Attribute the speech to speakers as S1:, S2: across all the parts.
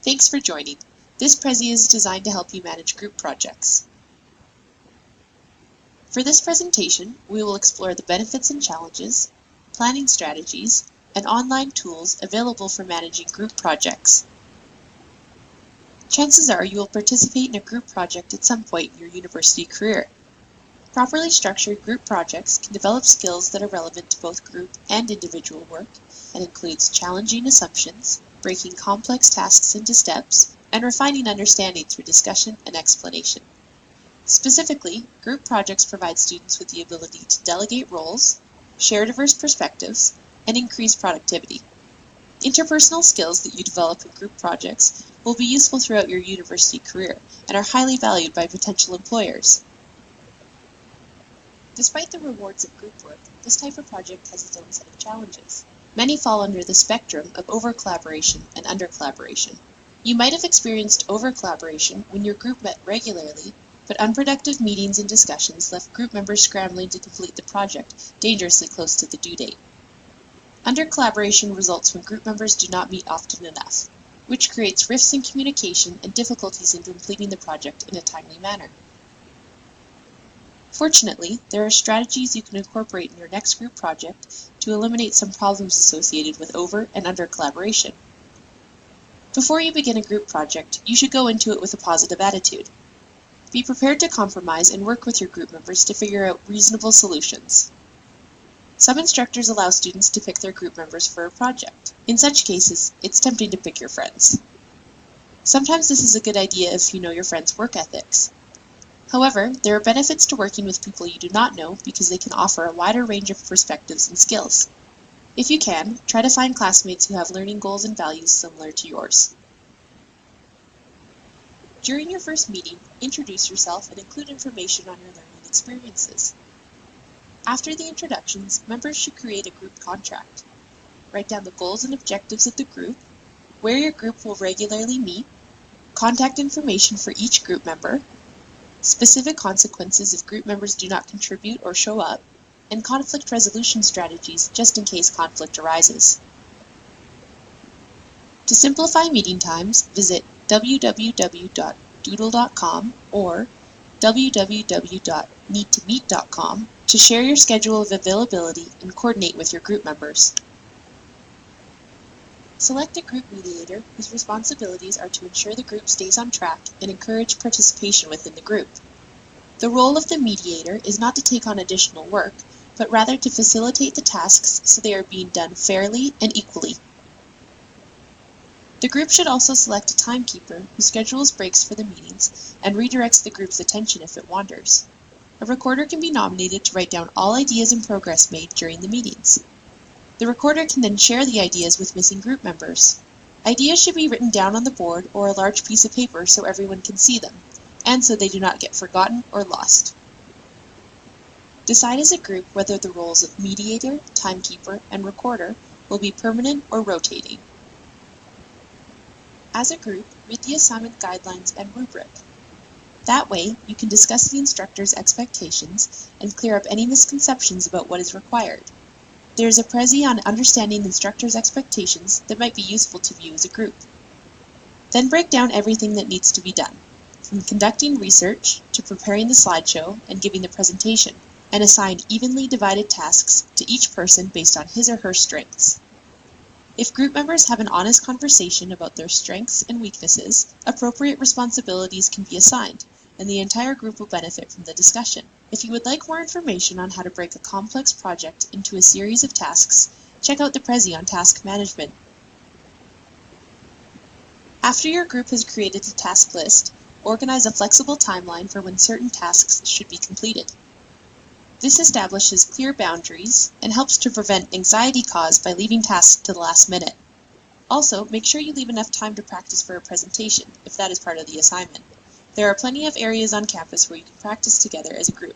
S1: Thanks for joining. This Prezi is designed to help you manage group projects. For this presentation, we will explore the benefits and challenges, planning strategies, and online tools available for managing group projects. Chances are you will participate in a group project at some point in your university career. Properly structured group projects can develop skills that are relevant to both group and individual work and includes challenging assumptions, breaking complex tasks into steps, and refining understanding through discussion and explanation. Specifically, group projects provide students with the ability to delegate roles, share diverse perspectives, and increase productivity. Interpersonal skills that you develop in group projects will be useful throughout your university career and are highly valued by potential employers. Despite the rewards of group work, this type of project has its own set of challenges. Many fall under the spectrum of over-collaboration and under-collaboration. You might have experienced over-collaboration when your group met regularly, but unproductive meetings and discussions left group members scrambling to complete the project dangerously close to the due date. Under-collaboration results when group members do not meet often enough, which creates rifts in communication and difficulties in completing the project in a timely manner. Fortunately, there are strategies you can incorporate in your next group project to eliminate some problems associated with over and under collaboration. Before you begin a group project, you should go into it with a positive attitude. Be prepared to compromise and work with your group members to figure out reasonable solutions. Some instructors allow students to pick their group members for a project. In such cases, it's tempting to pick your friends. Sometimes this is a good idea if you know your friends' work ethics. However, there are benefits to working with people you do not know because they can offer a wider range of perspectives and skills. If you can, try to find classmates who have learning goals and values similar to yours. During your first meeting, introduce yourself and include information on your learning experiences. After the introductions, members should create a group contract. Write down the goals and objectives of the group, where your group will regularly meet, contact information for each group member, specific consequences if group members do not contribute or show up, and conflict resolution strategies just in case conflict arises. To simplify meeting times, visit www.doodle.com or www.needtomeet.com to share your schedule of availability and coordinate with your group members. Select a group mediator whose responsibilities are to ensure the group stays on track and encourage participation within the group. The role of the mediator is not to take on additional work, but rather to facilitate the tasks so they are being done fairly and equally. The group should also select a timekeeper who schedules breaks for the meetings and redirects the group's attention if it wanders. A recorder can be nominated to write down all ideas and progress made during the meetings. The recorder can then share the ideas with missing group members. Ideas should be written down on the board or a large piece of paper so everyone can see them, and so they do not get forgotten or lost. Decide as a group whether the roles of mediator, timekeeper, and recorder will be permanent or rotating. As a group, read the assignment guidelines and rubric. That way, you can discuss the instructor's expectations and clear up any misconceptions about what is required. There is a Prezi on understanding the instructor's expectations that might be useful to you as a group. Then break down everything that needs to be done, from conducting research to preparing the slideshow and giving the presentation, and assign evenly divided tasks to each person based on his or her strengths. If group members have an honest conversation about their strengths and weaknesses, appropriate responsibilities can be assigned, and the entire group will benefit from the discussion. If you would like more information on how to break a complex project into a series of tasks, check out the Prezi on task management. After your group has created a task list, organize a flexible timeline for when certain tasks should be completed. This establishes clear boundaries and helps to prevent anxiety caused by leaving tasks to the last minute. Also, make sure you leave enough time to practice for a presentation, if that is part of the assignment. There are plenty of areas on campus where you can practice together as a group.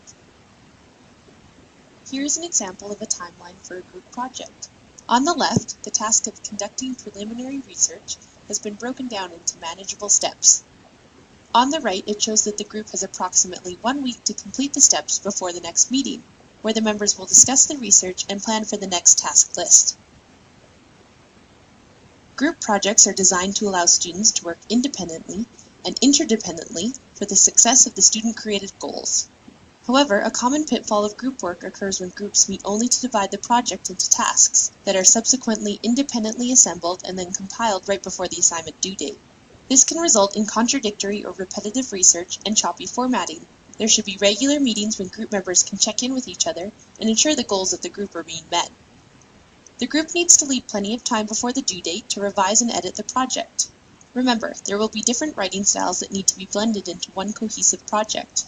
S1: Here is an example of a timeline for a group project. On the left, the task of conducting preliminary research has been broken down into manageable steps. On the right, it shows that the group has approximately 1 week to complete the steps before the next meeting, where the members will discuss the research and plan for the next task list. Group projects are designed to allow students to work independently and interdependently for the success of the student-created goals. However, a common pitfall of group work occurs when groups meet only to divide the project into tasks that are subsequently independently assembled and then compiled right before the assignment due date. This can result in contradictory or repetitive research and choppy formatting. There should be regular meetings when group members can check in with each other and ensure the goals of the group are being met. The group needs to leave plenty of time before the due date to revise and edit the project. Remember, there will be different writing styles that need to be blended into one cohesive project.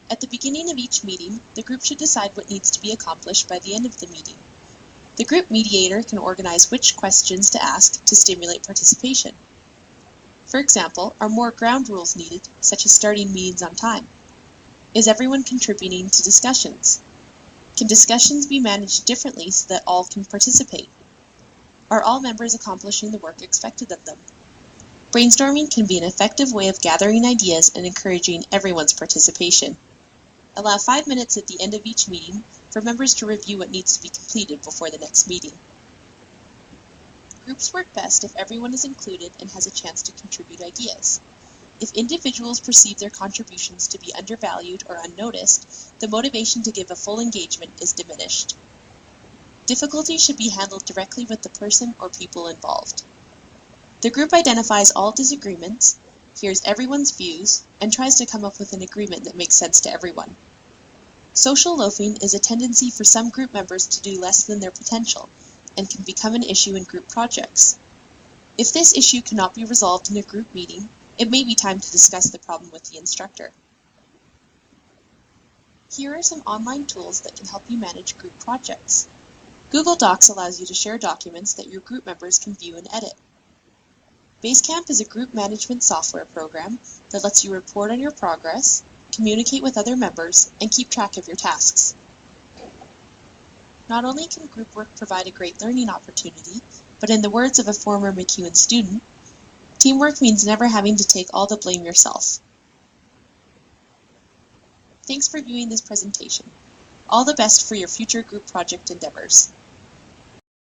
S1: At the beginning of each meeting, the group should decide what needs to be accomplished by the end of the meeting. The group mediator can organize which questions to ask to stimulate participation. For example, are more ground rules needed, such as starting meetings on time? Is everyone contributing to discussions? Can discussions be managed differently so that all can participate? Are all members accomplishing the work expected of them? Brainstorming can be an effective way of gathering ideas and encouraging everyone's participation. Allow 5 minutes at the end of each meeting for members to review what needs to be completed before the next meeting. Groups work best if everyone is included and has a chance to contribute ideas. If individuals perceive their contributions to be undervalued or unnoticed, the motivation to give a full engagement is diminished. Difficulty should be handled directly with the person or people involved. The group identifies all disagreements, hears everyone's views, and tries to come up with an agreement that makes sense to everyone. Social loafing is a tendency for some group members to do less than their potential, and can become an issue in group projects. If this issue cannot be resolved in a group meeting, it may be time to discuss the problem with the instructor. Here are some online tools that can help you manage group projects. Google Docs allows you to share documents that your group members can view and edit. Basecamp is a group management software program that lets you report on your progress, communicate with other members, and keep track of your tasks. Not only can group work provide a great learning opportunity, but in the words of a former McEwen student, teamwork means never having to take all the blame yourself. Thanks for viewing this presentation. All the best for your future group project endeavors.